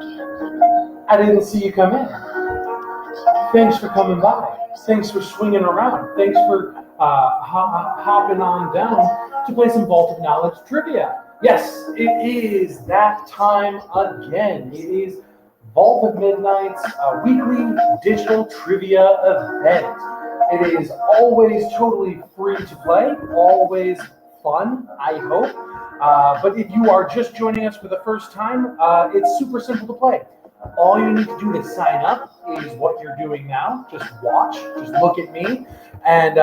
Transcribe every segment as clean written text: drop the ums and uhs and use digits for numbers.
I didn't see you come in. Thanks for coming by. Thanks for swinging around. Thanks for hopping on down to play some Vault of Knowledge trivia. Yes, it is that time again. It is Vault of Midnight's weekly digital trivia event. It is always totally free to play, always fun, I hope. But if you are just joining us for the first time, it's super simple to play. All you need to do to sign up is what you're doing now. Just watch, just look at me. And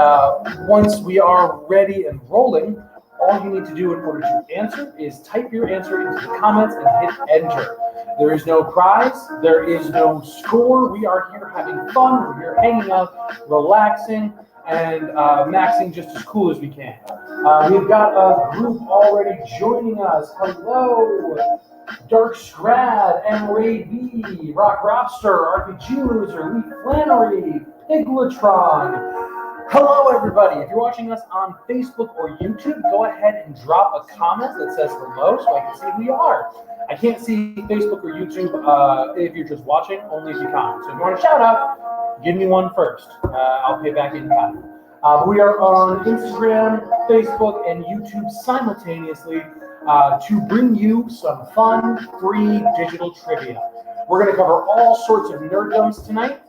once we are ready and rolling, all you need to do in order to answer is type your answer into the comments and hit enter. There is no prize, there is no score. We are here having fun, we're here hanging out, relaxing, and maxing just as cool as we can. We've got a group already joining us. Hello, Dark Scrad, M. Ray B, Rock Robster, RPG Loser, Lee Flannery, Pigletron. Hello, everybody. If you're watching us on Facebook or YouTube, go ahead and drop a comment that says hello so I can see who you are. I can't see Facebook or YouTube if you're just watching, only if you comment. So if you want a shout out, give me one first. I'll pay back in kind. We are on Instagram, Facebook, and YouTube simultaneously to bring you some fun, free digital trivia. We're going to cover all sorts of nerddoms tonight.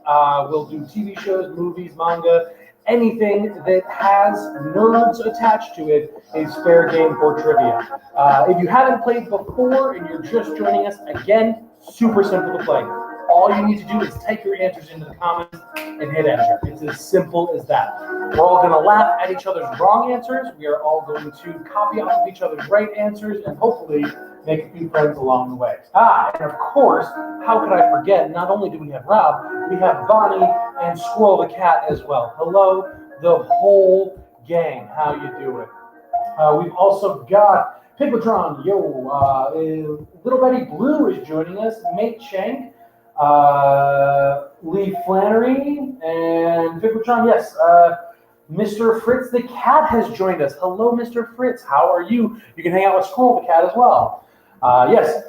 We'll do TV shows, movies, manga, anything that has nerds attached to it is fair game for trivia. If you haven't played before and you're just joining us, again, super simple to play. All you need to do is type your answers into the comments and hit enter. It's as simple as that. We're all going to laugh at each other's wrong answers. We are all going to copy off of each other's right answers and hopefully make a few friends along the way. And of course, how could I forget, not only do we have Rob, we have Bonnie and Squirrel the cat as well. Hello, the whole gang. How you doing? We've also got Pigletron, Little Betty Blue is joining us, Mate Shank, Lee Flannery, and Pigletron, yes, Mr. Fritz the cat has joined us. Hello, Mr. Fritz, how are you? You can hang out with Squirrel the cat as well. Yes,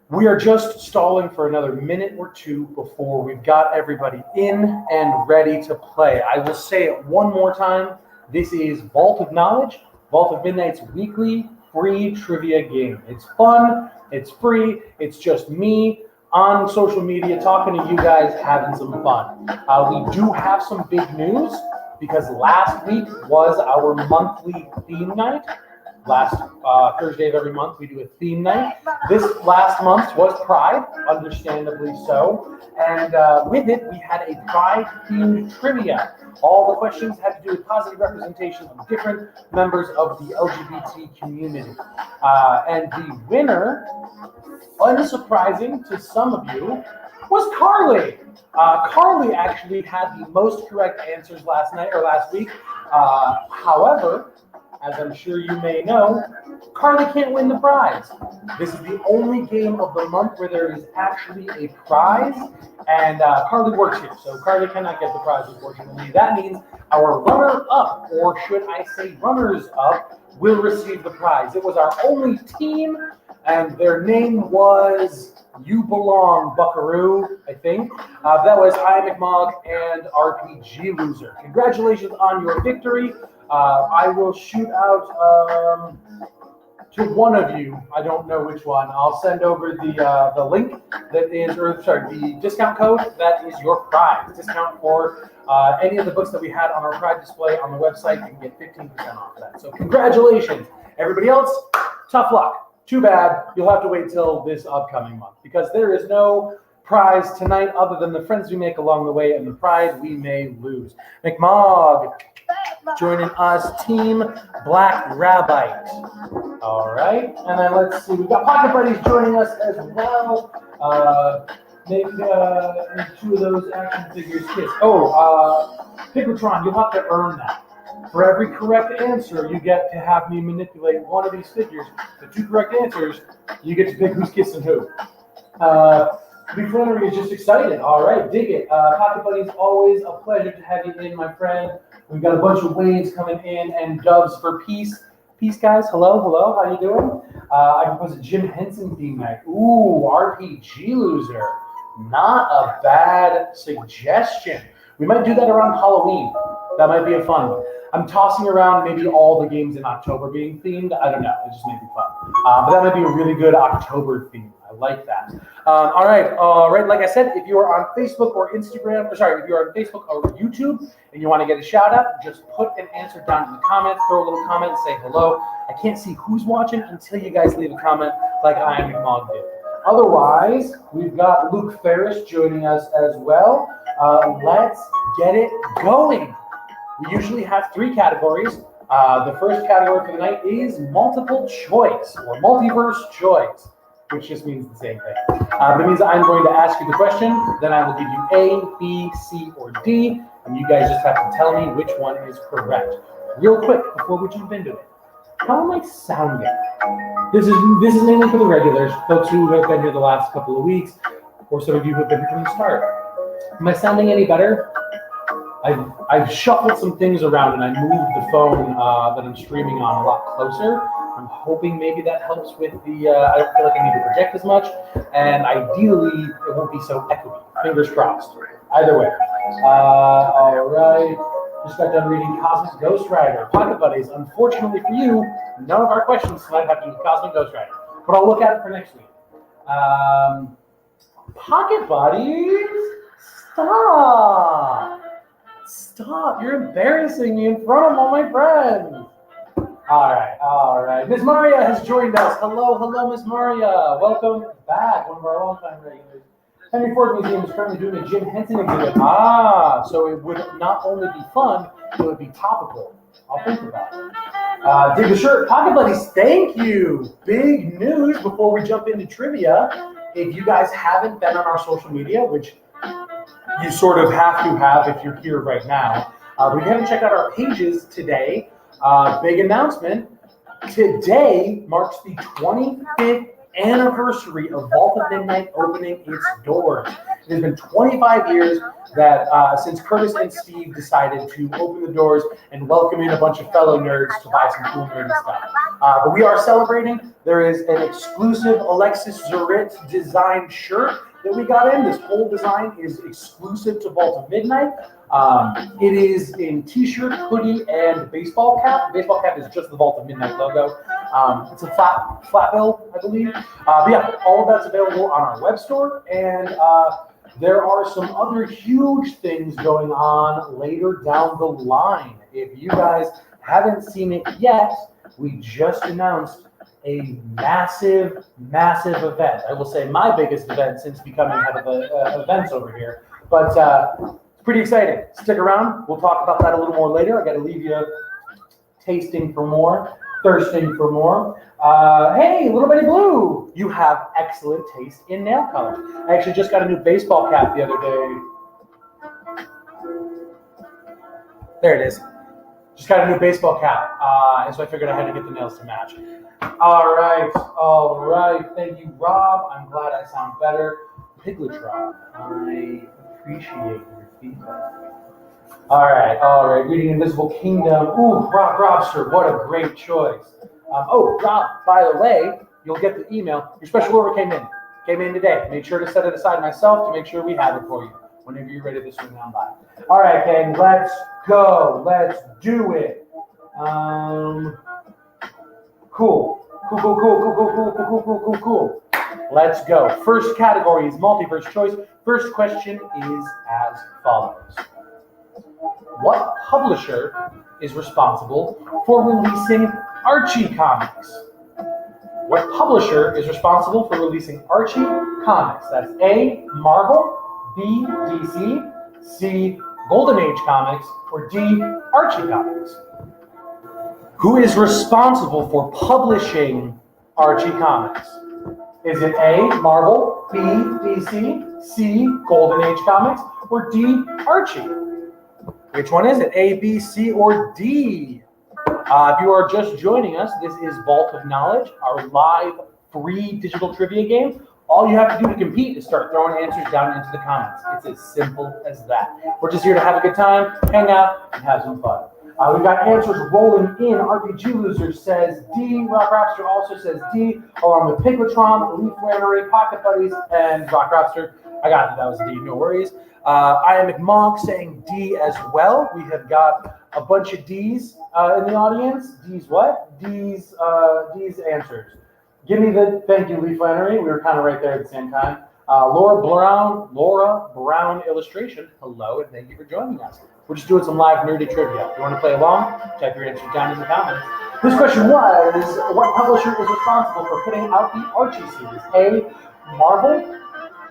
we are just stalling for another minute or two before we've got everybody in and ready to play. I will say it one more time. This is Vault of Knowledge, Vault of Midnight's weekly free trivia game. It's fun, it's free, it's just me on social media talking to you guys, having some fun. We do have some big news because last week was our monthly theme night. Last Thursday of every month, we do a theme night. This last month was Pride, understandably so. And with it, we had a Pride-themed trivia. All the questions had to do with positive representation of different members of the LGBT community. And the winner, unsurprising to some of you, was Carly. Carly actually had the most correct answers last week. However, as I'm sure you may know, Carly can't win the prize. This is the only game of the month where there is actually a prize, and Carly works here, so Carly cannot get the prize, unfortunately. That means our runner-up, or should I say runners-up, will receive the prize. It was our only team, and their name was You Belong, Buckaroo, I think. That was I, McMog, and RPG Loser. Congratulations on your victory. I will shoot out to one of you. I don't know which one. I'll send over the link that is, or sorry, the discount code that is your prize. Discount for any of the books that we had on our Pride display on the website. You can get 15% off of that. So congratulations. Everybody else, tough luck. Too bad. You'll have to wait till this upcoming month because there is no prize tonight other than the friends we make along the way and the prize we may lose. McMog joining us, Team Black Rabbite. All right, and then let's see, we've got Pocket Buddies joining us as well. Make two of those action figures kiss. Pigletron, you'll have to earn that. For every correct answer, you get to have me manipulate one of these figures. The two correct answers, you get to pick who's kissing who. Lee Flannery is just excited. All right, dig it. Pocket Buddies, always a pleasure to have you in, my friend. We've got a bunch of waves coming in and doves for peace. Peace, guys. Hello, hello. How you doing? I propose a Jim Henson theme night. Ooh, RPG loser. Not a bad suggestion. We might do that around Halloween. That might be a fun. I'm tossing around maybe all the games in October being themed. I don't know. It just may be fun. But that might be a really good October theme. I like that. All right. Like I said, if you are on Facebook or Instagram, if you are on Facebook or YouTube and you want to get a shout out, just put an answer down in the comments. Throw a little comment and say hello. I can't see who's watching until you guys leave a comment like I am logged in. Otherwise, we've got Luke Ferris joining us as well. Let's get it going. We usually have 3 categories. The first category for the night is multiple choice or multiverse choice, which just means the same thing. That means I'm going to ask you the question, then I will give you A, B, C, or D, and you guys just have to tell me which one is correct. Real quick, before we jump into it, how am I sounding? This is mainly for the regulars, folks who have been here the last couple of weeks, or some of you who have been here from the start. Am I sounding any better? I've shuffled some things around and I moved the phone that I'm streaming on a lot closer. I'm hoping maybe that helps with the, I don't feel like I need to project as much, and ideally it won't be so echoey. Fingers crossed. Either way. All right. Just got done reading Cosmic Ghost Rider. Pocket Buddies, unfortunately for you, none of our questions tonight have to do with Cosmic Ghost Rider, but I'll look at it for next week. Pocket Buddies, stop. Stop, you're embarrassing me in front of all my friends. All right. Miss Maria has joined us. Hello, Miss Maria. Welcome back, one of our longtime regulars. Henry Ford Museum is currently doing a Jim Henson exhibit. So it would not only be fun, it would be topical. I'll think about it. Dig the shirt. Pocket Buddies, thank you. Big news before we jump into trivia. If you guys haven't been on our social media, which you sort of have to have if you're here right now, but if you haven't checked out our pages today, big announcement. Today marks the 25th anniversary of Vault of Midnight opening its doors. It has been 25 years that since Curtis and Steve decided to open the doors and welcome in a bunch of fellow nerds to buy some cool nerdy stuff. But we are celebrating. There is an exclusive Alexis Zurit designed shirt that we got in. This whole design is exclusive to Vault of Midnight. It is in t-shirt, hoodie, and baseball cap. Baseball cap is just the Vault of Midnight logo. It's a flat bill, I believe. But yeah, all of that's available on our web store, and there are some other huge things going on later down the line. If you guys haven't seen it yet, we just announced a massive event. I will say my biggest event since becoming head of events over here. But it's pretty exciting. Stick around. We'll talk about that a little more later. I got to leave you tasting for more, thirsting for more. Hey, Little Betty Blue, you have excellent taste in nail color. I actually just got a new baseball cap the other day. There it is. Just got a new baseball cap, and so I figured I had to get the nails to match. All right. Thank you, Rob. I'm glad I sound better. Pigletron, I appreciate your feedback. All right. Reading Invisible Kingdom. Ooh, Rob Robster, what a great choice. Rob, by the way, you'll get the email. Your special order came in today. Made sure to set it aside myself to make sure we have it for you whenever you're ready to swing down by. All right, gang, let's go. Let's do it. Cool. Let's go. First category is multiverse choice. First question is as follows. What publisher is responsible for releasing Archie comics? What publisher is responsible for releasing Archie comics? That's A, Marvel, B, DC, C, Golden Age Comics, or D, Archie Comics? Who is responsible for publishing Archie comics? Is it A, Marvel, B, DC, C, Golden Age Comics, or D, Archie? Which one is it? A, B, C, or D? If you are just joining us, this is Vault of Knowledge, our live free digital trivia game. All you have to do to compete is start throwing answers down into the comments. It's as simple as that. We're just here to have a good time, hang out, and have some fun. We've got answers rolling in. RPG Loser says D. Rock Rapster also says D, along with Pigletron, Leaf Flannery, Pocket Buddies, and Rock Rapster. I got it. That was D. No worries. I am McMonk saying D as well. We have got a bunch of D's in the audience. D's what? D's answers. Give me the thank you, Leaf Flannery. We were kind of right there at the same time. Laura Brown illustration. Hello, and thank you for joining us. We're just doing some live nerdy trivia. If you want to play along, type your answer down in the comments. This question was, what publisher is responsible for putting out the Archie series? A, Marvel,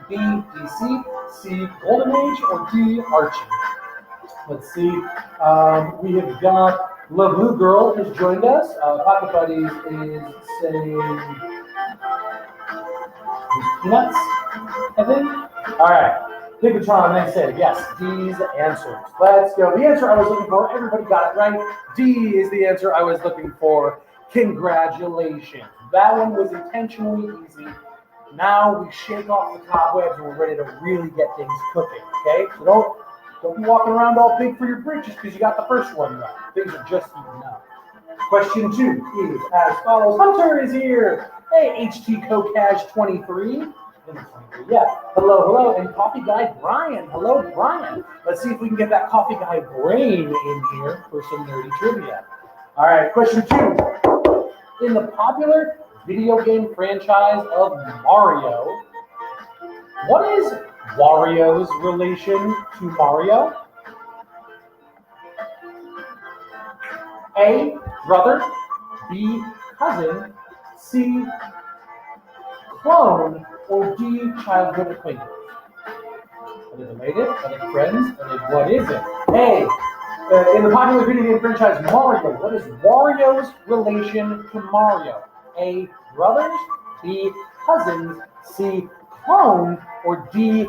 B, DC, C, Golden Age, or D, Archie? Let's see. We have got La Blue Girl has joined us. Pocket Buddies is saying Peanuts, I think. All right. Pigletron, they say yes. D's answers. Let's go. The answer I was looking for, everybody got it right. D is the answer I was looking for. Congratulations. That one was intentionally easy. Now we shake off the cobwebs and we're ready to really get things cooking. Okay? So don't be walking around all big for your britches because you got the first one right. Things are just even up. Question 2 is as follows. Hunter is here. Hey, HT Cocash 23. Yeah. Hello. And Coffee Guy Brian. Hello, Brian. Let's see if we can get that Coffee Guy brain in here for some nerdy trivia. All right, question 2. In the popular video game franchise of Mario, what is Wario's relation to Mario? A, brother, B, cousin, C, clone, or D, childhood acquaintance? Are they related? Are they friends? What is it? A, in the popular video game franchise Mario, what is Wario's relation to Mario? A, brothers, B, cousins, C, clone, or D,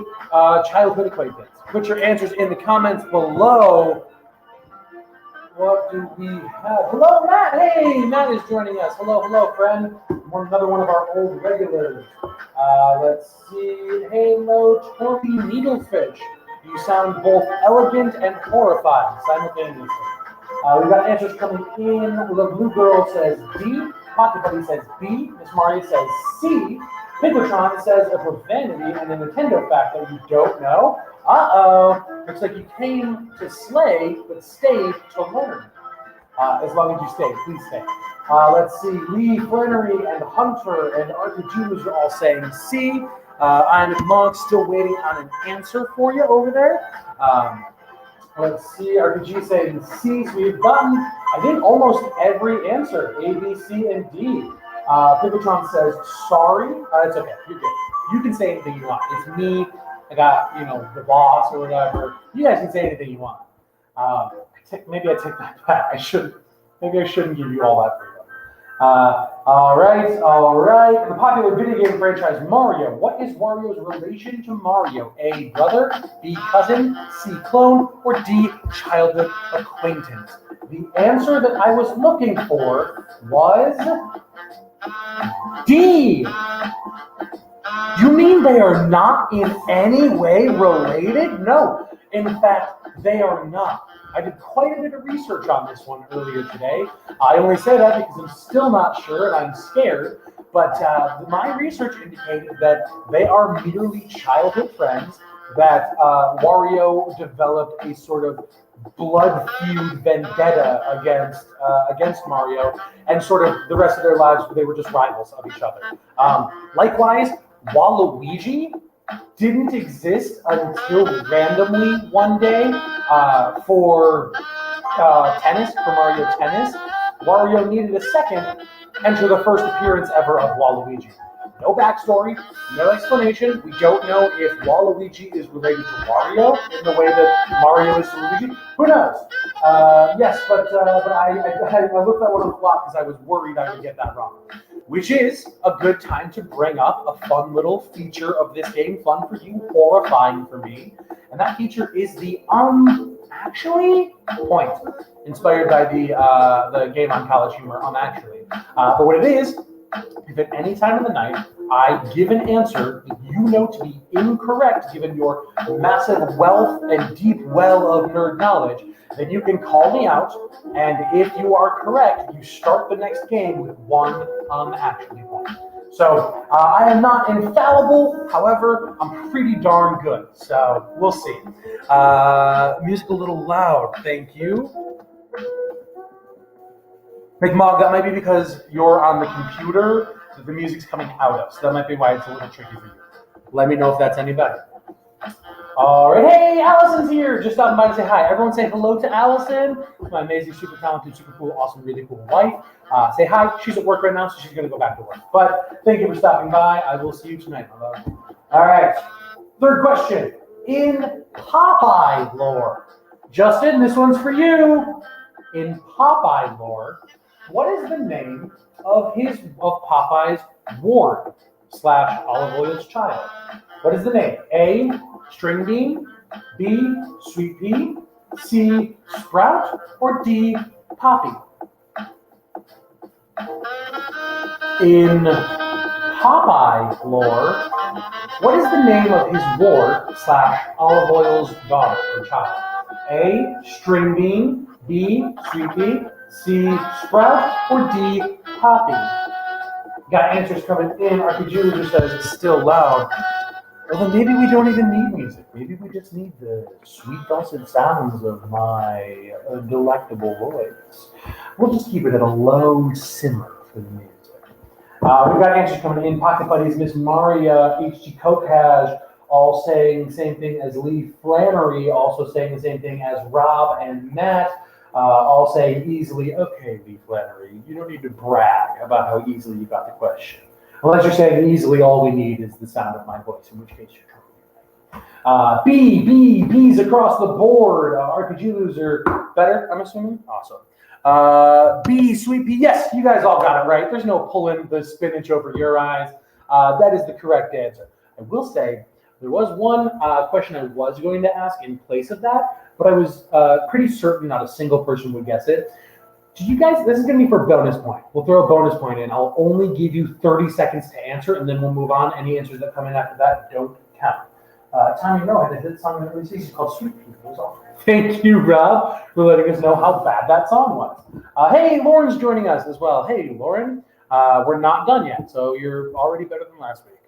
childhood acquaintance? Put your answers in the comments below. What do we have? Hello, Matt. Hey, Matt is joining us. Hello, friend. Another one of our old regulars. Let's see. Hello, Tony Needlefish. You sound both elegant and horrified simultaneously. We've got answers coming in. The Blue Girl says D. Pocket Buddy says B. Miss Mario says C. Pigletron says a profanity and a Nintendo fact that you don't know. Looks like you came to slay, but stayed to learn. As long as you stay, please stay. Let's see. Lee, Flannery, and Hunter, and RPG are all saying C. I'm Monk, still waiting on an answer for you over there. Let's see. RPG saying C. So we've gotten, I think, almost every answer. A, B, C, and D. Pigletron says sorry. It's okay. You're good. You can say anything you want. It's me. I got, the boss or whatever. You guys can say anything you want. Maybe I take that back. Maybe I shouldn't give you all that freedom. All right. The popular video game franchise Mario. What is Wario's relation to Mario? A, brother, B, cousin, C, clone, or D, childhood acquaintance? The answer that I was looking for was D. You mean they are not in any way related? No, in fact, they are not. I did quite a bit of research on this one earlier today. I only say that because I'm still not sure and I'm scared, but my research indicated that they are merely childhood friends, that Wario developed a sort of blood feud vendetta against Mario, and sort of the rest of their lives they were just rivals of each other. Likewise, Waluigi didn't exist until randomly one day for tennis, for Mario Tennis. Wario needed a second, enter the first appearance ever of Waluigi. No backstory, no explanation. We don't know if Waluigi is related to Wario in the way that Mario is to Luigi. Who knows? Yes, but I looked that one on the clock because I was worried I would get that wrong. Which is a good time to bring up a fun little feature of this game. Fun for you, horrifying for me. And that feature is the actually point, inspired by the game on College Humor, actually. But what it is If at any time in the night I give an answer that you know to be incorrect, given your massive wealth and deep well of nerd knowledge, then you can call me out, and if you are correct, you start the next game with one actually point. So I am not infallible, however, I'm pretty darn good, so we'll see. Music a little loud, thank you. McMog, that might be because you're on the computer that the music's coming out of, so that might be why it's a little tricky for you. Let me know if that's any better. All right, hey, Allison's here. Just stopping by to say hi. Everyone say hello to Allison, my amazing, super talented, super cool, awesome, really cool wife. Say hi. She's at work right now, so she's going to go back to work. But thank you for stopping by. I will see you tonight, my love. All right, third question. In Popeye lore, Justin, this one's for you. In Popeye lore, what is the name of Popeye's ward / Olive Oil's child? What is the name? A, string bean, B, sweet pea, C, sprout, or D, poppy? In Popeye lore, what is the name of his ward / Olive Oil's daughter or child? A, string bean, B, sweet pea, C, sprout, or D, poppy? Got answers coming in. RPG just says it's still loud. Well, then maybe we don't even need music. Maybe we just need the sweet dulcet sounds of my delectable voice. We'll just keep it at a low simmer for the music. We've got answers coming in. Pocket Buddies, Miss Maria, H.G. Kokaj, all saying the same thing as Lee Flannery, also saying the same thing as Rob and Matt, all saying easily, okay, Lee Flannery, you don't need to brag about how easily you got the question. Unless you're saying easily, all we need is the sound of my voice, in which case you're totally right. B's across the board. RPG loser, better, I'm assuming? Awesome. B, sweet pea, yes, you guys all got it right. There's no pulling the spinach over your eyes. That is the correct answer. I will say, there was one question I was going to ask in place of that, but I was pretty certain not a single person would guess it. Do you guys, this is going to be for bonus point. We'll throw a bonus point in. I'll only give you 30 seconds to answer, and then we'll move on. Any answers that come in after that don't count. Tommy Rowe had a hit song in the early season called Sweet Pea. Thank you, Rob, for letting us know how bad that song was. Hey, Lauren's joining us as well. Hey, Lauren, we're not done yet, so you're already better than last week.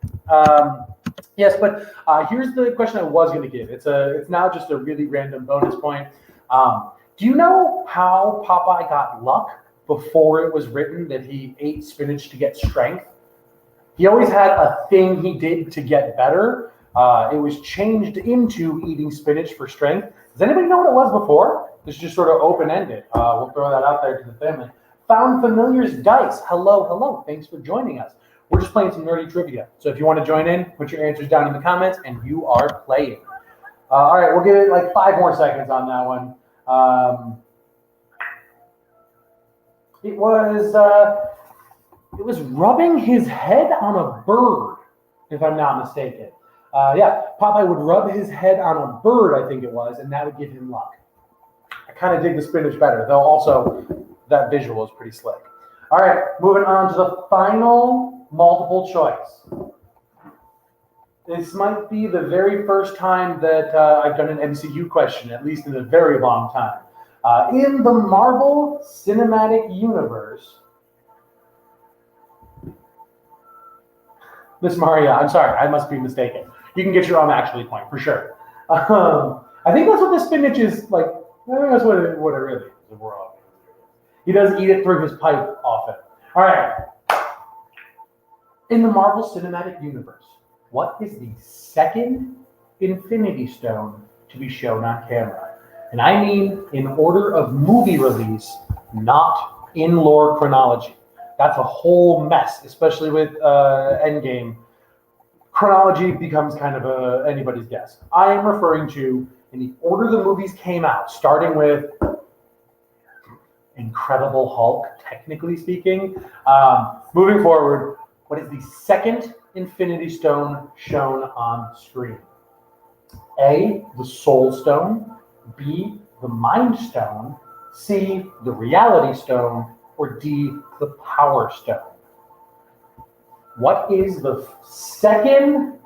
Yes, but here's the question I was going to give. It's now just a really random bonus point. Do you know how Popeye got luck before it was written that he ate spinach to get strength? He always had a thing he did to get better. It was changed into eating spinach for strength. Does anybody know what it was before? It's just sort of open-ended. We'll throw that out there to the family. Found Familiar's Dice. Hello. Thanks for joining us. We're just playing some nerdy trivia. So if you want to join in, put your answers down in the comments, and you are playing. All right, we'll give it like 5 more seconds on that one. It was rubbing his head on a bird, if I'm not mistaken. Yeah, Popeye would rub his head on a bird, I think it was, and that would give him luck. I kind of dig the spinach better, though also that visual is pretty slick. All right, moving on to the final multiple choice. This might be the very first time that I've done an MCU question, at least in a very long time. In the Marvel Cinematic Universe, Miss Maria, I'm sorry, I must be mistaken. You can get your own actually point, for sure. I think that's what the spinach is like. I think that's what it really is. He does eat it through his pipe often. All right. In the Marvel Cinematic Universe, what is the second Infinity Stone to be shown on camera? And I mean in order of movie release, not in lore chronology. That's a whole mess, especially with Endgame. Chronology becomes kind of anybody's guess. I am referring to in the order the movies came out, starting with Incredible Hulk, technically speaking. Moving forward, what is the second Infinity Stone shown on screen? A, the Soul Stone, B, the Mind Stone, C, the Reality Stone, or D, the Power Stone? What is the second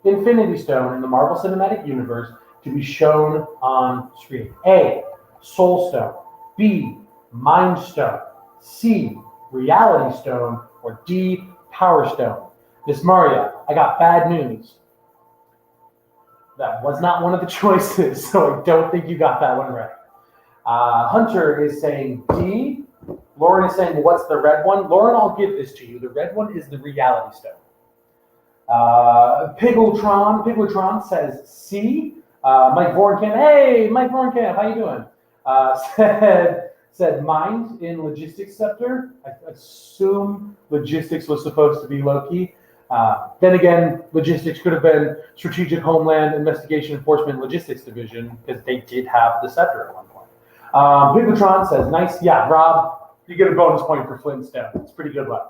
Infinity Stone in the Marvel Cinematic Universe to be shown on screen? A, Soul Stone. B, Mind Stone. C, Reality Stone. Or D, Power Stone. Miss Maria, I got bad news. That was not one of the choices, so I don't think you got that one right. Hunter is saying D. Lauren is saying, what's the red one? Lauren, I'll give this to you. The red one is the Reality Stone. Pigletron says C. Mike Vorenkamp, hey, Mike Vorenkamp, how you doing? Said Mind in Logistics Scepter. I assume Logistics was supposed to be Loki. Then again, Logistics could have been Strategic Homeland Investigation Enforcement Logistics Division because they did have the scepter at one point. Pigletron says, nice. Yeah, Rob, you get a bonus point for Flintstone. It's pretty good one.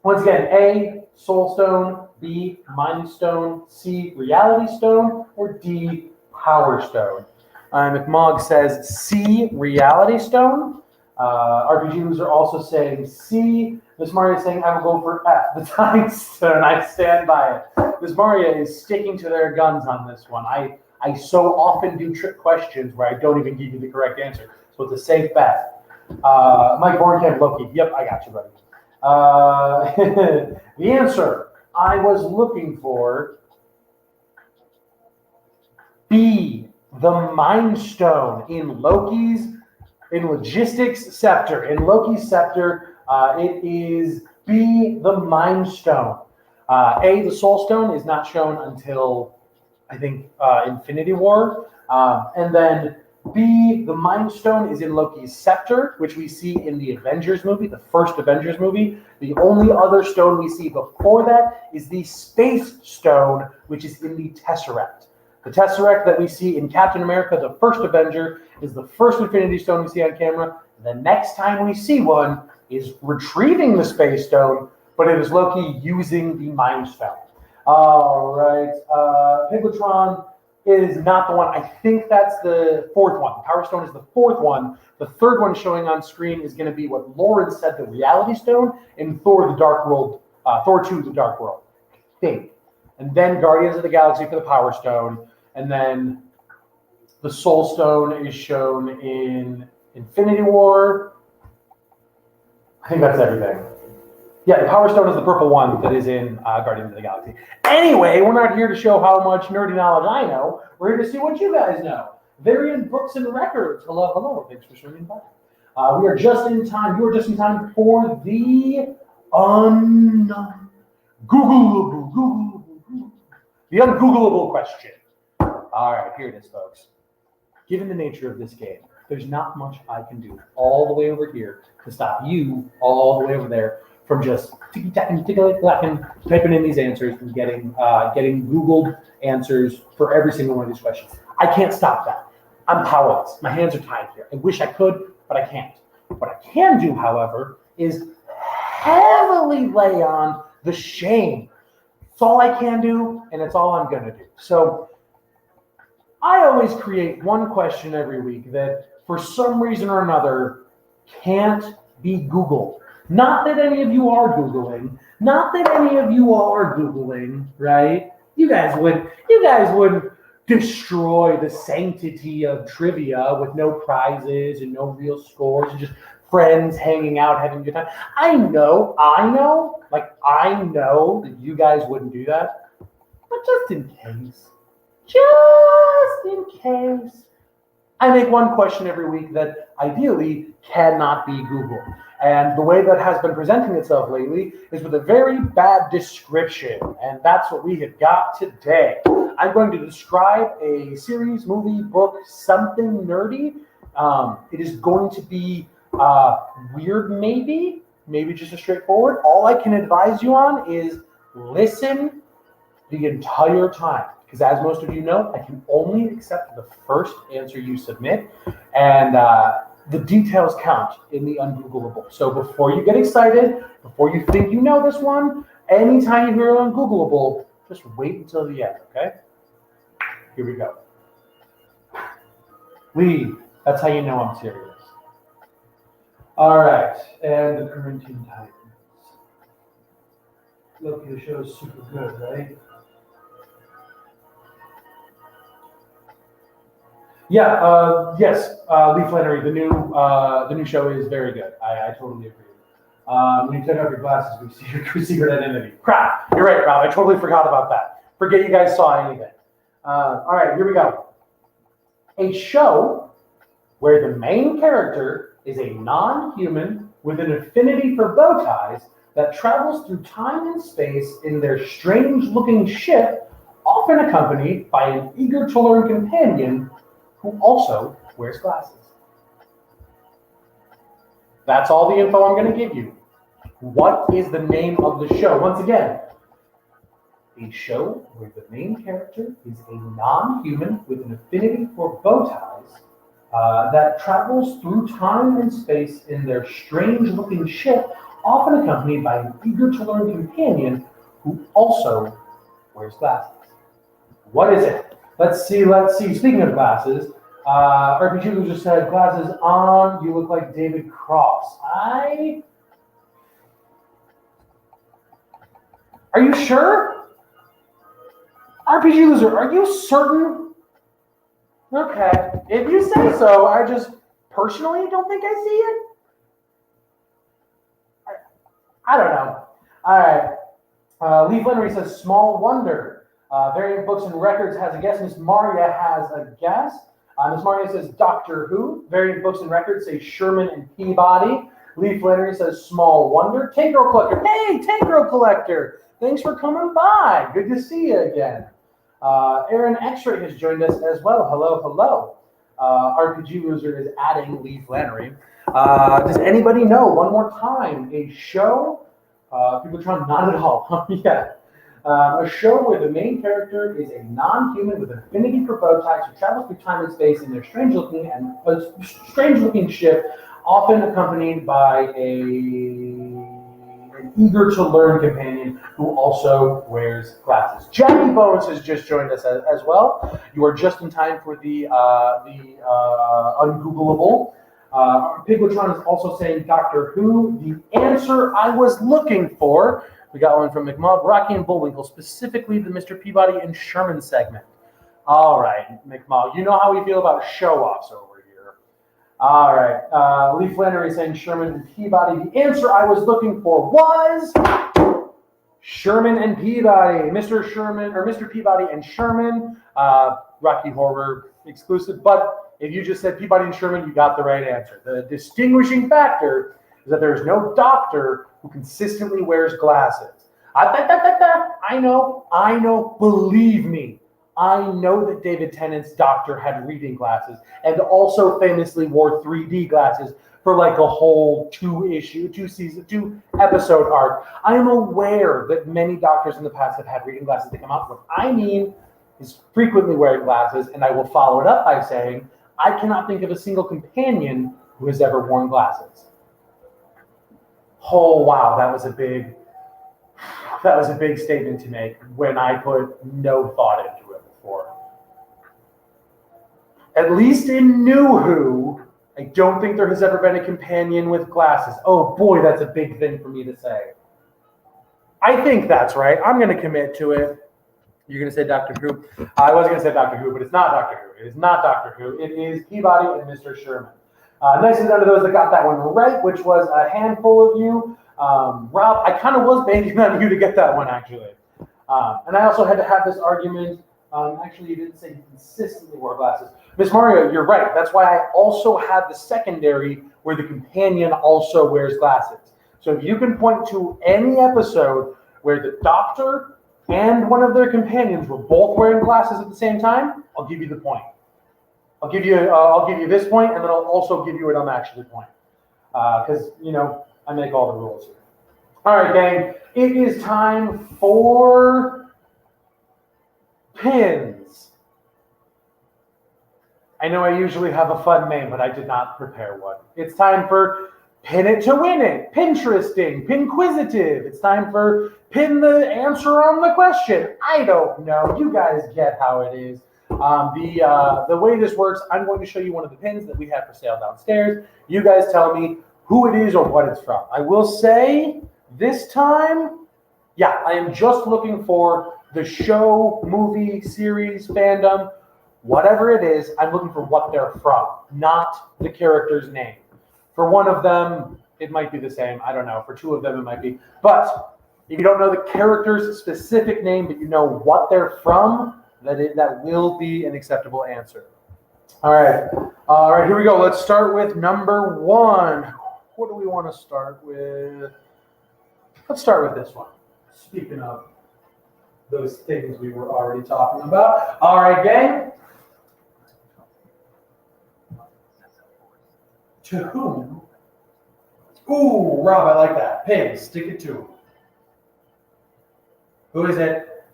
Once again, A, Soul Stone, B, Mind Stone, C, Reality Stone, or D, Power Stone. McMogg says C, Reality Stone. RPG Loser also saying C. Miss Maria is saying I will go for F, the Time Stone. I stand by it. Miss Maria is sticking to their guns on this one. I so often do trick questions where I don't even give you the correct answer. So it's a safe bet. Mike Vorenkamp, Loki. Yep, I got you, buddy. The answer I was looking for, B, the Mind Stone in Logistics Scepter. In Loki's Scepter, it is B, the Mind Stone. A, the Soul Stone is not shown until, I think, Infinity War. And then B, the Mind Stone is in Loki's Scepter, which we see in the Avengers movie, the first Avengers movie. The only other stone we see before that is the Space Stone, which is in the Tesseract. The Tesseract that we see in Captain America, the first Avenger, is the first Infinity Stone we see on camera. The next time we see one is retrieving the Space Stone, but it is Loki using the Mind Stone. All right. Pigletron is not the one. I think that's the fourth one. Power Stone is the fourth one. The third one showing on screen is going to be what Lauren said, the Reality Stone, in Thor: The Dark World, Thor 2: The Dark World, I think. And then Guardians of the Galaxy for the Power Stone. And then the Soul Stone is shown in Infinity War. I think that's everything. Yeah, the Power Stone is the purple one that is in Guardians of the Galaxy. Anyway, we're not here to show how much nerdy knowledge I know. We're here to see what you guys know. Variant Books and Records. Hello, hello. Thanks for swinging by. We are just in time. You are just in time for the ungoogleable question. All right, here it is, folks. Given the nature of this game, there's not much I can do all the way over here to stop you all the way over there from just typing in these answers and getting Googled answers for every single one of these questions. I can't stop that. I'm powerless. My hands are tied here. I wish I could, but I can't. What I can do, however, is heavily lay on the shame. It's all I can do, and it's all I'm going to do. So I always create one question every week that, for some reason or another, can't be Googled. Not that any of you are Googling. Not that any of you are Googling, right? You guys would destroy the sanctity of trivia with no prizes and no real scores and just friends hanging out, having a good time. I know that you guys wouldn't do that. But just in case, I make one question every week that ideally cannot be Googled. And the way that has been presenting itself lately is with a very bad description. And that's what we have got today. I'm going to describe a series, movie, book, something nerdy. It is going to be weird, maybe just a straightforward. All I can advise you on is listen the entire time. Because as most of you know, I can only accept the first answer you submit. And the details count in the ungoogleable. So before you get excited, before you think you know this one, anytime you hear ungoogleable, just wait until the end, okay? Here we go. Lee, that's how you know I'm serious. All right, and the current Teen Titans. Look, the show is super good, right? Yeah, yes, Lee Flannery, the new show is very good. I totally agree. When you take off your glasses, we see your secret identity. Crap, you're right, Rob. I totally forgot about that. Forget you guys saw anything. All right, here we go. A show where the main character is a non-human with an affinity for bow ties that travels through time and space in their strange-looking ship, often accompanied by an eager-to-learn companion who also wears glasses. That's all the info I'm going to give you. What is the name of the show? Once again, a show where the main character is a non-human with an affinity for bow ties that travels through time and space in their strange-looking ship, often accompanied by an eager-to-learn companion who also wears glasses. What is it? Let's see. Speaking of glasses, RPG just said glasses on. You look like David Cross. Are you sure? RPG Loser, are you certain? Okay. If you say so, I just personally don't think I see it. I don't know. All right. Lee Flannery says, small wonder. Variant Books and Records has a guess. Miss Maria has a guess. Miss Maria says Doctor Who. Variant Books and Records say Sherman and Peabody. Lee Flannery says Small Wonder. Tank Girl Collector. Hey, Tank Girl Collector. Thanks for coming by. Good to see you again. Aaron X-Ray has joined us as well. Hello, hello. RPG Loser is adding Lee Flannery. Does anybody know, one more time, a show? People trying, not at all. Yeah. A show where the main character is a non-human with an affinity for bow ties who travels through time and space in their strange-looking ship, often accompanied by an eager-to-learn companion who also wears glasses. Jackie Bones has just joined us as well. You are just in time for the ungoogleable. Pigletron is also saying Doctor Who. The answer I was looking for. We got one from McMahon, Rocky and Bullwinkle, specifically the Mr. Peabody and Sherman segment. All right, McMahon, you know how we feel about show-offs over here. All right, Lee Flannery saying Sherman and Peabody. The answer I was looking for was Sherman and Peabody. Mr. Sherman, or Mr. Peabody and Sherman, Rocky Horror exclusive. But if you just said Peabody and Sherman, you got the right answer. The distinguishing factor is that there is no doctor who consistently wears glasses. I know, believe me. I know that David Tennant's doctor had reading glasses and also famously wore 3D glasses for like a whole two episode arc. I am aware that many doctors in the past have had reading glasses that come out. What I mean is frequently wearing glasses, and I will follow it up by saying I cannot think of a single companion who has ever worn glasses. Oh wow, that was a big statement to make when I put no thought into it before. At least in New Who, I don't think there has ever been a companion with glasses. Oh boy, that's a big thing for me to say. I think that's right. I'm going to commit to it. You're going to say Doctor Who. I was going to say Doctor Who, but it's not Doctor Who. It is not Doctor Who. It is Peabody and Mr. Sherman. Nicely done to those that got that one right, which was a handful of you. Rob, I kind of was banking on you to get that one, actually. And I also had to have this argument. Actually, you didn't say you consistently wore glasses. Miss Mario, you're right. That's why I also had the secondary where the companion also wears glasses. So if you can point to any episode where the doctor and one of their companions were both wearing glasses at the same time, I'll give you the point. I'll give you this point, and then I'll also give you an actually point. Because, I make all the rules here. All right, gang. It is time for pins. I know I usually have a fun name, but I did not prepare one. It's time for Pin It to Win It, Pinteresting, Pinquisitive. It's time for Pin the Answer on the Question. I don't know. You guys get how it is. The way this works, I'm going to show you one of the pins that we have for sale downstairs. You guys tell me who it is or what it's from. I will say this time, yeah, I am just looking for the show, movie, series, fandom, whatever it is, I'm looking for what they're from, not the character's name. For one of them, it might be the same. I don't know. For two of them, it might be. But if you don't know the character's specific name, but you know what they're from, that will be an acceptable answer. All right, here we go. Let's start with number one. What do we want to start with? Let's start with this one. Speaking of those things we were already talking about. All right, gang. To whom? Ooh, Rob, I like that. Pin, stick it to him. Who is it?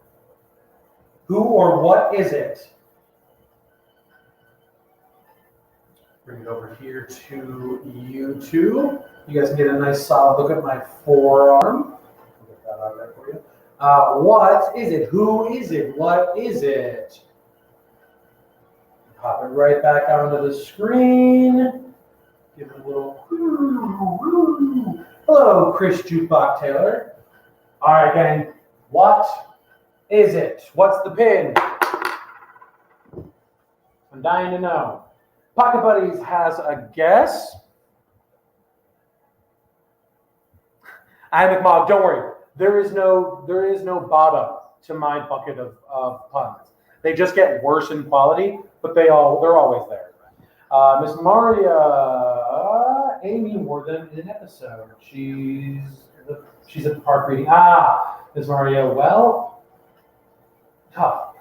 Who or what is it? Bring it over here to you two. You guys can get a nice solid look at my forearm. I'll get that out there for you. What is it? Who is it? What is it? Pop it right back onto the screen. Give it a little. Hello, Chris Jukebox Taylor. All right, gang. What is it? What's the pin? I'm dying to know. Pocket Buddies has a guess. I McMog, don't worry. There is no bottom to my bucket of puns. They just get worse in quality, but they're always there. Miss Maria, Amy Warden in an episode. She's at the park reading. Miss Maria, well, tough.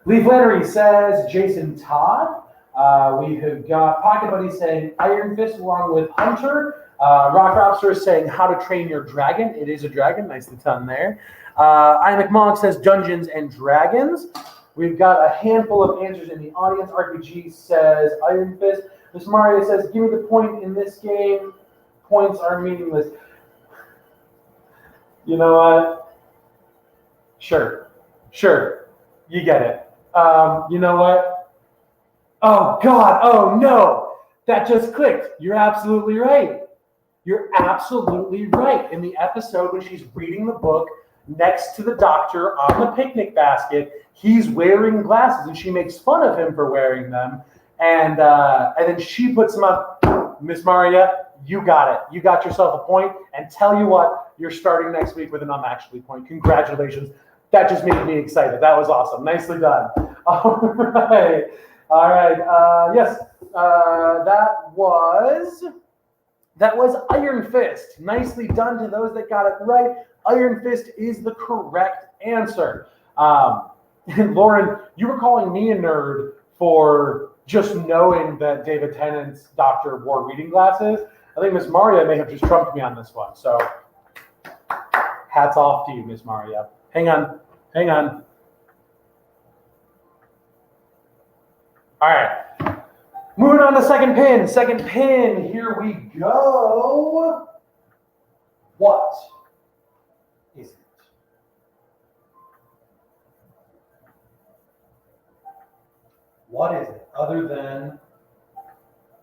Lee Flannery says Jason Todd. We have got Pocket Buddy saying Iron Fist along with Hunter. Rock Lobster is saying How to Train Your Dragon. It is a dragon. Nicely done there. I McMulloch says Dungeons and Dragons. We've got a handful of answers in the audience. RPG says Iron Fist. Miss Maria says, give me the point in this game. Points are meaningless. You know what? Sure. You get it. You know what? Oh, God. Oh, no. That just clicked. You're absolutely right. You're absolutely right. In the episode when she's reading the book next to the doctor on the picnic basket, he's wearing glasses, and she makes fun of him for wearing them. And then she puts them up. Miss Maria, you got it. You got yourself a point. And tell you what, you're starting next week with an actually point. Congratulations. That just made me excited. That was awesome. Nicely done. All right. Yes, that was Iron Fist. Nicely done to those that got it right. Iron Fist is the correct answer. And Lauren, you were calling me a nerd for just knowing that David Tennant's doctor wore reading glasses. I think Miss Maria may have just trumped me on this one. So hats off to you, Miss Maria. Hang on. All right. Moving on to second pin. Second pin. Here we go. What is it? What is it other than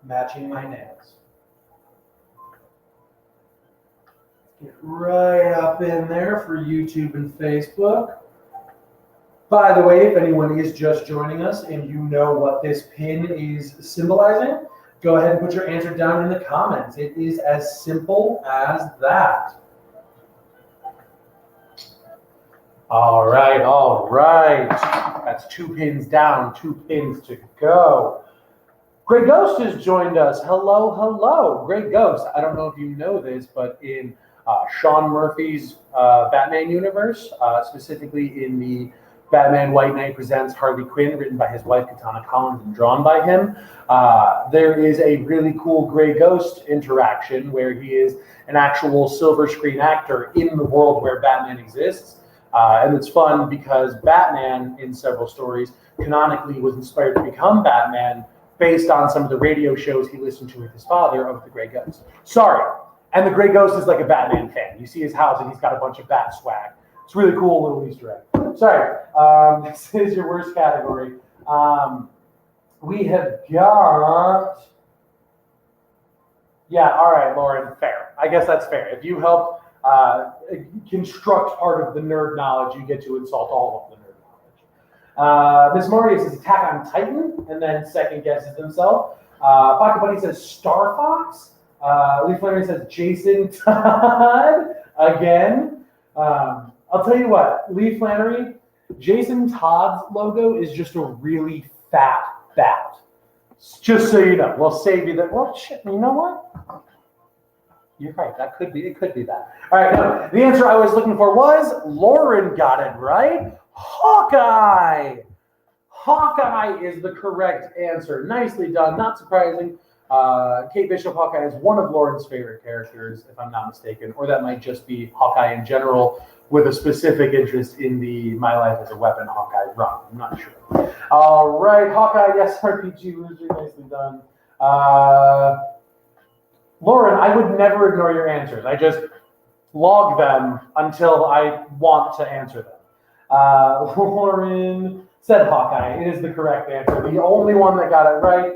matching my nails? Get right up in there for YouTube and Facebook. By the way, if anyone is just joining us and you know what this pin is symbolizing, go ahead and put your answer down in the comments. It is as simple as that. All right. That's 2 pins down, 2 pins to go. Grey Ghost has joined us. Hello. Grey Ghost. I don't know if you know this, but in Sean Murphy's Batman universe, specifically in the Batman White Knight Presents Harley Quinn, written by his wife Katana Collins and drawn by him, there is a really cool Grey Ghost interaction where he is an actual silver screen actor in the world where Batman exists. And it's fun because Batman, in several stories, canonically was inspired to become Batman based on some of the radio shows he listened to with his father of the Grey Ghost. Sorry. And the Grey Ghost is like a Batman fan. You see his house and he's got a bunch of bat swag. It's a really cool little Easter egg. Sorry. This is your worst category. We have got Yeah, all right, Lauren, fair. I guess that's fair. If you help construct part of the nerd knowledge, you get to insult all of the nerd knowledge. Miss Maria says Attack on Titan, and then second guesses himself. Pocket Buddy says Star Fox. Lee Flannery says Jason Todd again. I'll tell you what, Lee Flannery, Jason Todd's logo is just a really fat bat. Just so you know, we'll save you that. Well, shit, you know what? You're right. That could be. It could be that. All right. No, the answer I was looking for was Lauren got it right. Hawkeye. Hawkeye is the correct answer. Nicely done. Not surprising. Kate Bishop Hawkeye is one of Lauren's favorite characters, if I'm not mistaken, or that might just be Hawkeye in general, with a specific interest in the My Life as a Weapon Hawkeye run. I'm not sure. All right, Hawkeye, yes, RPG loser, nicely done. Lauren, I would never ignore your answers. I just log them until I want to answer them. Lauren said Hawkeye. It is the correct answer. The only one that got it right,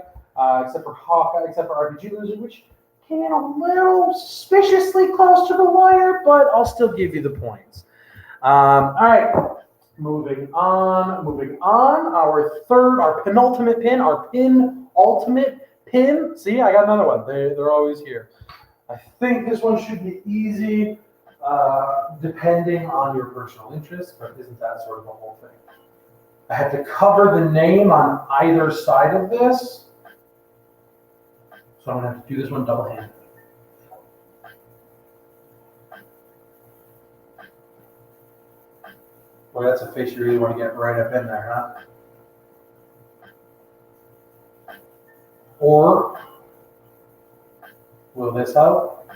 except for Hawkeye, except for RPG loser, which came in a little suspiciously close to the wire, but I'll still give you the points. All right, moving on. Our penultimate pin, our ultimate pin. See, I got another one. They're always here. I think this one should be easy, depending on your personal interest, but isn't that sort of the whole thing? I have to cover the name on either side of this, so I'm going to have to do this one double-handed. Boy, that's a face you really want to get right up in there, huh? Or will this help?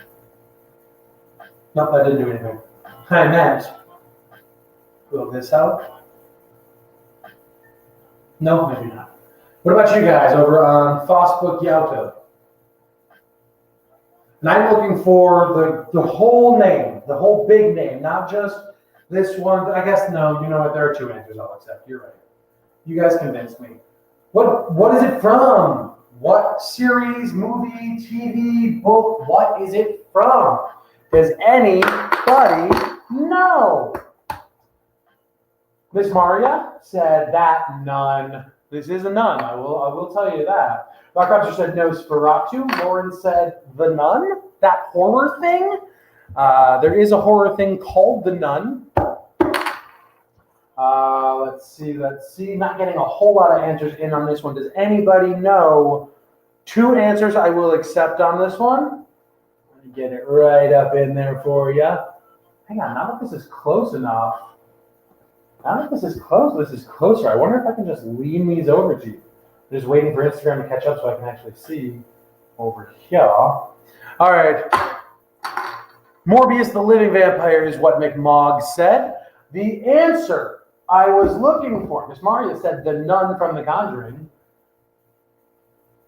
Nope, that didn't do anything. I meant, will this help? No, maybe not. What about you guys over on Fossbook Yauto? And I'm looking for the whole name, the whole big name, not just this one. I guess, no, you know what? There are two answers I'll accept. You're right. You guys convinced me. What is it from? What series, movie, TV, book? What is it from? Does anybody know? Miss Maria said that nun. This is a nun. I will tell you that. Doc Raptor said Nosferatu. Lauren said The Nun. That horror thing. There is a horror thing called The Nun. Let's see. Not getting a whole lot of answers in on this one. Does anybody know? Two answers I will accept on this one. Let me get it right up in there for you. Hang on, now that this is close enough. Now that this is closer. I wonder if I can just lean these over to you. I'm just waiting for Instagram to catch up so I can actually see over here. All right. Morbius the Living Vampire is what McMogg said. The answer I was looking for, Miss Maria said The Nun from The Conjuring.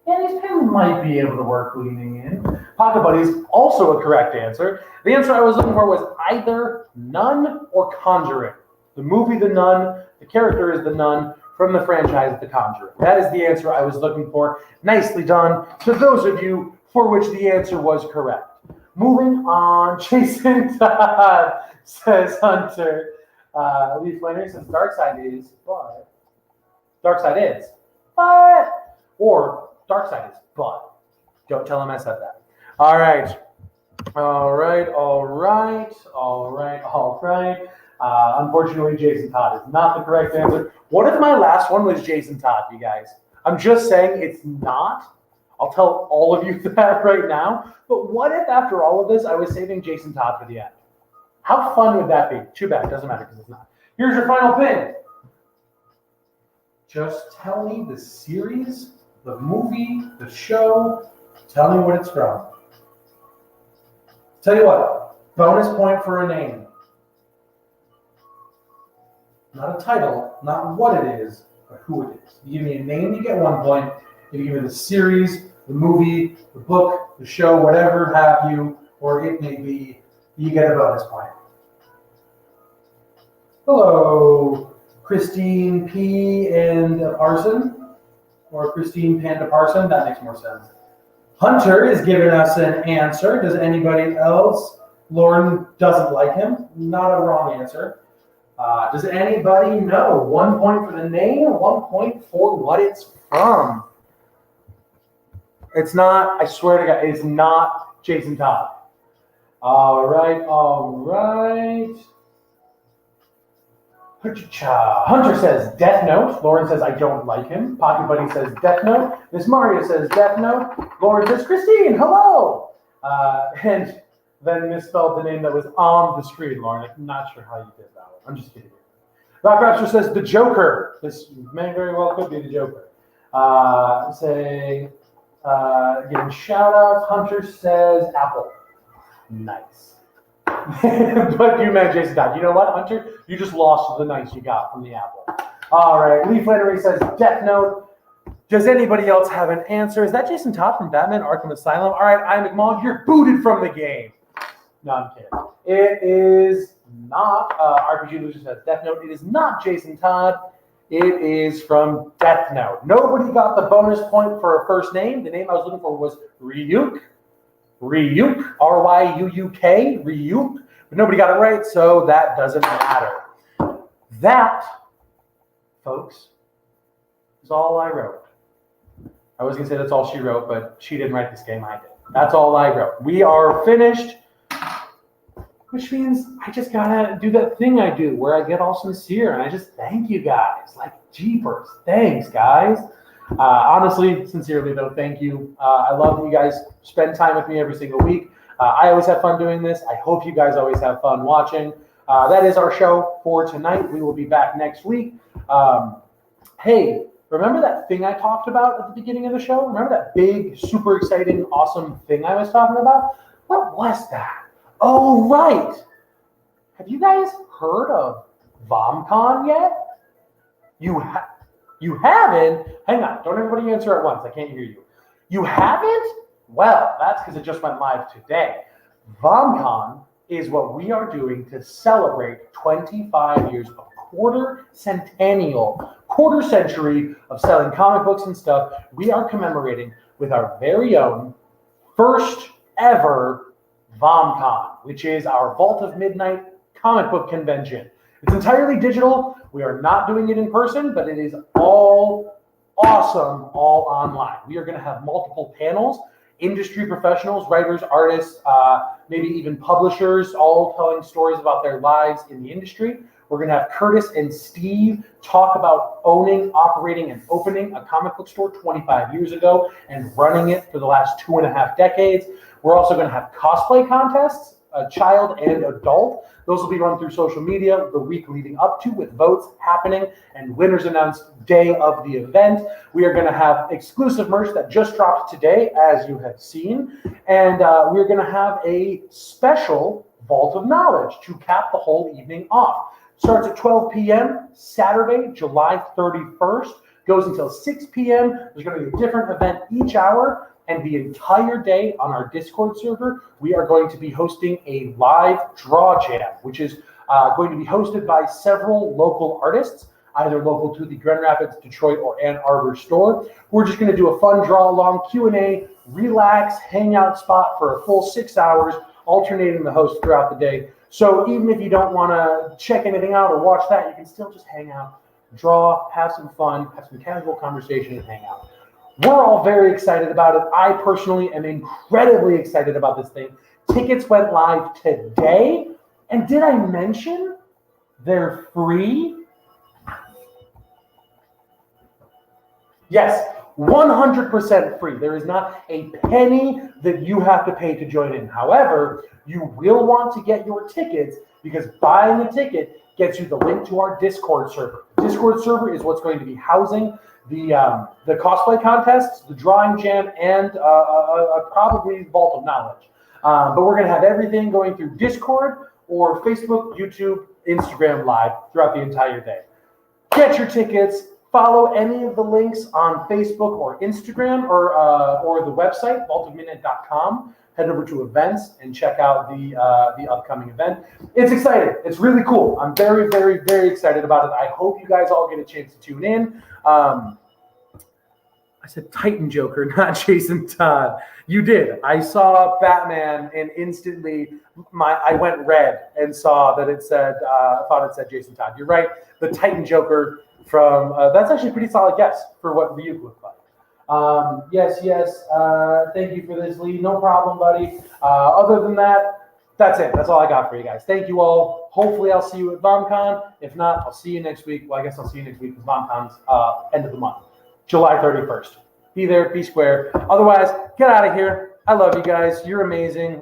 And his pen might be able to work leaning in. Pocket Buddy is also a correct answer. The answer I was looking for was either Nun or Conjuring. The movie The Nun, the character is The Nun from the franchise The Conjuring. That is the answer I was looking for. Nicely done to those of you for which the answer was correct. Moving on, Jason Todd says Hunter. Lee Flannery says Darkseid is, but. Darkseid is, but. Or Darkseid is, but. Don't tell him I said that. All right. Unfortunately, Jason Todd is not the correct answer. What if my last one was Jason Todd, you guys? I'm just saying it's not. I'll tell all of you that right now. But what if after all of this, I was saving Jason Todd for the end? How fun would that be? Too bad, it doesn't matter because it's not. Here's your final pin. Just tell me the series, the movie, the show. Tell me what it's from. Tell you what, bonus point for a name. Not a title, not what it is, but who it is. You give me a name, you get 1 point. If you give me the series, the movie, the book, the show, whatever have you, or it may be, you get a bonus point. Hello, Christine P. and Parson, or Christine Panda Parson. That makes more sense. Hunter is giving us an answer. Does anybody else? Lauren doesn't like him. Not a wrong answer. Does anybody know? 1 point for the name, 1 point for what it's from. It's not, I swear to God, it's not Jason Todd. All right. Hunter says Death Note. Lauren says I don't like him. Pocket Buddy says Death Note. Miss Maria says Death Note. Lauren says Christine, hello. And then misspelled the name that was on the screen, Lauren. I'm not sure how you did that one. I'm just kidding. Rock Rapture says the Joker. This may very well could be the Joker. Giving shout outs. Hunter says Apple. Nice. But you meant Jason Todd. You know what, Hunter? You just lost the nice you got from the Apple. All right. Lee Flannery says Death Note. Does anybody else have an answer? Is that Jason Todd from Batman Arkham Asylum? All right, I'm McMullen. You're booted from the game. No, I'm kidding. It is not. RPG Loser says Death Note. It is not Jason Todd. It is from Death Note. Nobody got the bonus point for a first name. The name I was looking for was Ryuk. Ryuk, R-Y-U-U-K, Ryuk. But nobody got it right, so that doesn't matter. That, folks, is all I wrote. I was going to say that's all she wrote, but she didn't write this game, I did. That's all I wrote. We are finished, which means I just got to do that thing I do where I get all sincere, and I just thank you guys. Like, jeepers. Thanks, guys. Honestly, sincerely though, thank you. I love that you guys spend time with me every single week. I always have fun doing this. I hope you guys always have fun watching. That is our show for tonight. We will be back next week. Hey, remember that thing I talked about at the beginning of the show? Remember that big, super exciting, awesome thing I was talking about? What was that? Oh, right. Have you guys heard of VomCon yet? You haven't? Hang on. Don't everybody answer at once. I can't hear you. You haven't? Well, that's because it just went live today. VomCon is what we are doing to celebrate 25 years of quarter century of selling comic books and stuff. We are commemorating with our very own first ever VomCon, which is our Vault of Midnight comic book convention. It's entirely digital. We are not doing it in person, but it is all awesome, all online. We are going to have multiple panels, industry professionals, writers, artists, maybe even publishers, all telling stories about their lives in the industry. We're going to have Curtis and Steve talk about owning, operating, and opening a comic book store 25 years ago and running it for the last 2.5 decades. We're also going to have cosplay contests, child and adult. Those will be run through social media the week leading up to, with votes happening and winners announced day of the event. We are going to have exclusive merch that just dropped today, as you have seen. And we're going to have a special Vault of Knowledge to cap the whole evening off. Starts at 12 p.m. Saturday, July 31st. Goes until 6 p.m. There's going to be a different event each hour. And the entire day on our Discord server, we are going to be hosting a live draw jam, which is going to be hosted by several local artists, either local to the Grand Rapids, Detroit, or Ann Arbor store. We're just going to do a fun draw along Q&A, relax, hangout spot for a full 6 hours, alternating the host throughout the day. So even if you don't want to check anything out or watch that, you can still just hang out, draw, have some fun, have some casual conversation, and hang out. We're all very excited about it. I personally am incredibly excited about this thing. Tickets went live today. And did I mention they're free? Yes, 100% free. There is not a penny that you have to pay to join in. However, you will want to get your tickets because buying a ticket gets you the link to our Discord server. The Discord server is what's going to be housing the cosplay contests, the drawing jam, and probably Vault of Knowledge. But we're going to have everything going through Discord or Facebook, YouTube, Instagram Live throughout the entire day. Get your tickets. Follow any of the links on Facebook or Instagram or the website, vaultofmidnight.com. Head over to events and check out the upcoming event. It's exciting. It's really cool. I'm very, very, very excited about it. I hope you guys all get a chance to tune in. I said Titan Joker, not Jason Todd. You did. I saw Batman and instantly I went red and saw that it said, thought it said Jason Todd. You're right. The Titan Joker from, that's actually a pretty solid guess for what Ryuk looked like. Yes. Thank you for this, Lee. No problem, buddy. Other than that, that's it. That's all I got for you guys. Thank you all. Hopefully, I'll see you at VomCon. If not, I'll see you next week. Well, I guess I'll see you next week because VomCon's end of the month, July 31st. Be there, be square. Otherwise, get out of here. I love you guys. You're amazing.